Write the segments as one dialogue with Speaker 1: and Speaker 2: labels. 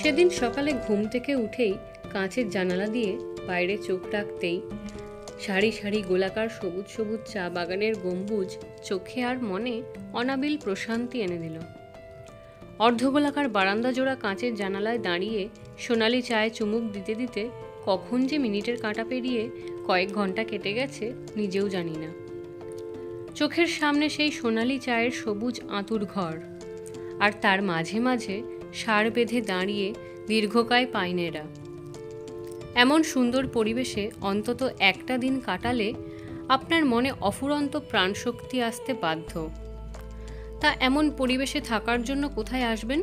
Speaker 1: সেদিন সকালে ঘুম থেকে উঠেই কাঁচের জানালা দিয়ে বাইরে চোখ রাখতেই সারি সারি গোলাকার সবুজ সবুজ চা বাগানের গম্বুজ চোখে আর মনে অনাবিল প্রশান্তি এনে দিল। অর্ধগোলাকার বারান্দা জোড়া কাঁচের জানালায় দাঁড়িয়ে সোনালি চায়ে চুমুক দিতে দিতে কখন যে মিনিটের কাঁটা পেরিয়ে কয়েক ঘন্টা কেটে গেছে নিজেও জানি না। চোখের সামনে সেই সোনালি চায়ের সবুজ আঁতুর ঘর, আর তার মাঝে মাঝে সার বেঁধে দাঁড়িয়ে দীর্ঘকায় পাইনেরা। এমন সুন্দর পরিবেশে অন্তত একটা দিন কাটালে আপনার মনে অফুরন্ত প্রাণশক্তি আসতে বাধ্য। তা এমন পরিবেশে থাকার জন্য কোথায় আসবেন?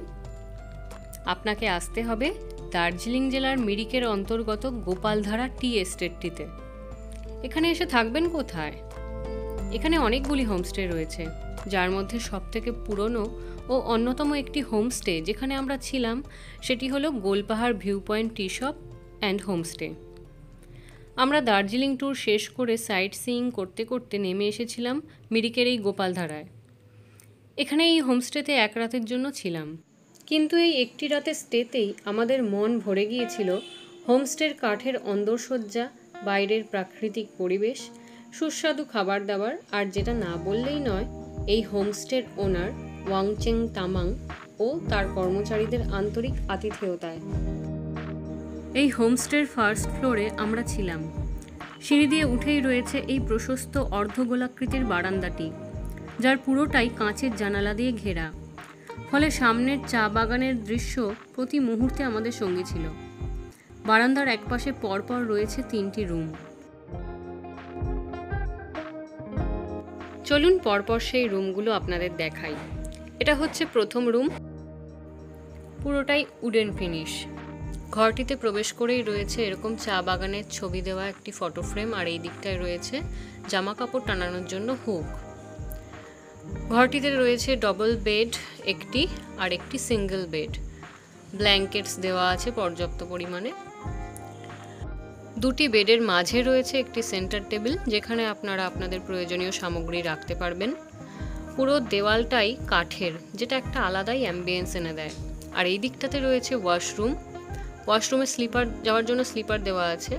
Speaker 1: আপনাকে আসতে হবে দার্জিলিং জেলার মিরিকের অন্তর্গত গোপালধারা টি এস্টেটটিতে। এখানে এসে থাকবেন কোথায়? এখানে অনেকগুলি হোমস্টে রয়েছে, যার মধ্যে সবথেকে পুরনো ও অন্যতম একটি হোমস্টে যেখানে আমরা ছিলাম সেটি হলো Golpahar view point T shop and homestay. আমরা দার্জিলিং ট্যুর শেষ করে সাইট সিইং করতে করতে নেমে এসেছিলাম মিরিকের এই গোপালধারায়। এখানে এই হোমস্টেতে এক রাতের জন্য ছিলাম, কিন্তু এই একটি রাতের স্টেতেই আমাদের মন ভরে গিয়েছিল হোমস্টের কাঠের অন্দরসজ্জা, বাইরের প্রাকৃতিক পরিবেশ, সুস্বাদু খাবার দাবার, আর যেটা না বললেই নয়, এই হোমস্টের ওনার ওয়াংচেং তামাং ও তার কর্মচারীদের আন্তরিক আতিথেয়তায়। এই হোমস্টের ফার্স্ট ফ্লোরে আমরা ছিলাম। সিঁড়ি দিয়ে উঠেই রয়েছে এই প্রশস্ত অর্ধগোলাকৃতির বারান্দাটি, যার পুরোটাই কাঁচের জানালা দিয়ে ঘেরা। ফলে সামনের চা বাগানের দৃশ্য প্রতি মুহূর্তে আমাদের সঙ্গী ছিল। বারান্দার একপাশে পরপর রয়েছে 3টি রুম। চলুন পরপর সেই রুমগুলো আপনাদের দেখাই। এটা হচ্ছে প্রথম রুম, পুরোটাই উডেন ফিনিশ। ঘরটিতে প্রবেশ করেই রয়েছে এরকম চা বাগানের ছবি দেওয়া একটি ফটো ফ্রেম, আর এই দিকটায় রয়েছে জামা কাপড় টানানোর জন্য হুক। ঘরটিতে রয়েছে ডবল বেড একটি, আর একটি সিঙ্গেল বেড। ব্ল্যাঙ্কেটস দেওয়া আছে পর্যাপ্ত পরিমাণে। 2টি বেডের মাঝে রয়েছে একটি সেন্টার টেবিল, যেখানে আপনারা আপনাদের প্রয়োজনীয় সামগ্রী রাখতে পারবেন। পুরো দেওয়ালটাই কাঠের, যেটা একটা আলাদাই অ্যাম্বিয়েন্স এনে দেয়। আর এই দিকটাতে রয়েছে ওয়াশরুম। ওয়াশরুমে স্লিপার যাওয়ার জন্য স্লিপার দেওয়া আছে।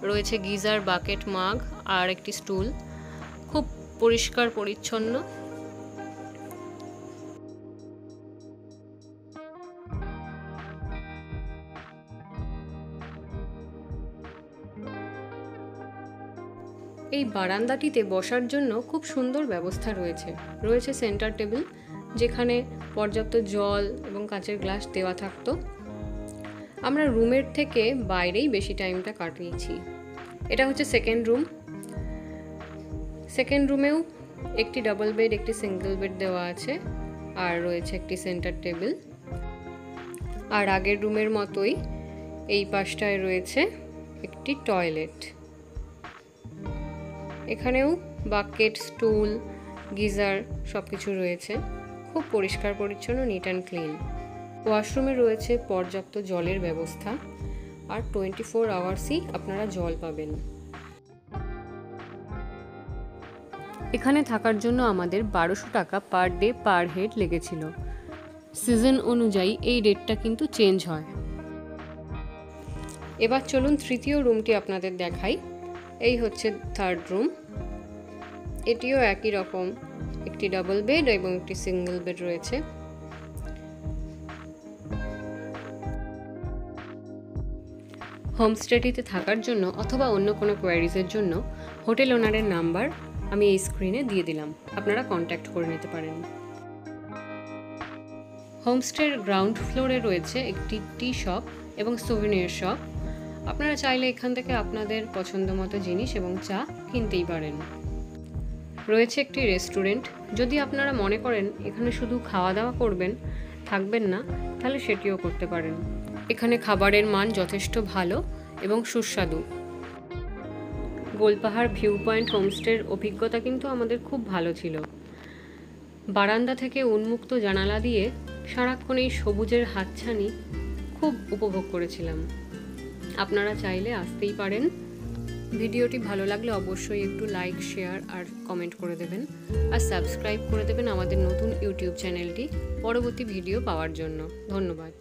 Speaker 1: রয়েছে গিজার, বাকেট, মাগ আর একটি স্টুল। খুব পরিষ্কার পরিচ্ছন্ন। এই বারান্দাটিতে বসার জন্য খুব সুন্দর ব্যবস্থা রয়েছে। রয়েছে সেন্টার টেবিল, যেখানে পর্যাপ্ত জল এবং কাঁচের গ্লাস দেওয়া থাকতো। আমরা রুমের থেকে বাইরেই বেশি টাইমটা কাটিয়েছি। এটা হচ্ছে সেকেন্ড রুম। সেকেন্ড রুমেও একটি ডাবল বেড, একটি সিঙ্গেল বেড দেওয়া আছে, আর রয়েছে একটি সেন্টার টেবিল। আর আগের রুমের মতোই এই পাশটায় রয়েছে একটি টয়লেট। এখানেও বাকেট, স্টুল, গিজার সব কিছু রয়েছে। খুব পরিষ্কার পরিচ্ছন্ন, নিট অ্যান্ড ক্লিন। ওয়াশরুমে রয়েছে পর্যাপ্ত জলের ব্যবস্থা, আর 24 আওয়ার্সই আপনারা জল পাবেন। এখানে থাকার জন্য আমাদের 1200 টাকা পার ডে পার হেড লেগেছিল। সিজন অনুযায়ী এই রেটটা কিন্তু চেঞ্জ হয়। এবার চলুন তৃতীয় রুমটি আপনাদের দেখাই। এই হচ্ছে থার্ড রুম। এটিও একই রকম, একটি ডাবল বেড এবং একটি সিঙ্গেল বেড রয়েছে। হোমস্টেটিতে থাকার জন্য অথবা অন্য কোনো কোয়ারিজের জন্য হোটেল ওনারের নাম্বার আমি এই স্ক্রিনে দিয়ে দিলাম, আপনারা কন্ট্যাক্ট করে নিতে পারেন। হোমস্টের গ্রাউন্ড ফ্লোরে রয়েছে একটি টি শপ এবং সুভিনিয়ার শপ। আপনারা চাইলে এখান থেকে আপনাদের পছন্দ মতো জিনিস এবং চা কিনতেই পারেন। রয়েছে একটি রেস্টুরেন্ট। যদি আপনারা মনে করেন এখানে শুধু খাওয়া দাওয়া করবেন, থাকবেন না, তাহলে সেটিও করতে পারেন। এখানে খাবারের মান যথেষ্ট ভালো এবং সুস্বাদু। গোলপাহাড় ভিউ পয়েন্ট হোমস্টের অভিজ্ঞতা কিন্তু আমাদের খুব ভালো ছিল। বারান্দা থেকে উন্মুক্ত জানালা দিয়ে সারাক্ষণ এই সবুজের হাতছানি খুব উপভোগ করেছিলাম। আপনারা চাইলে আসতেই পারেন। ভিডিওটি ভালো লাগলে অবশ্যই একটু লাইক, শেয়ার আর কমেন্ট করে দেবেন, আর সাবস্ক্রাইব করে দেবেন আমাদের নতুন ইউটিউব চ্যানেলটি পরবর্তী ভিডিও পাওয়ার জন্য। ধন্যবাদ।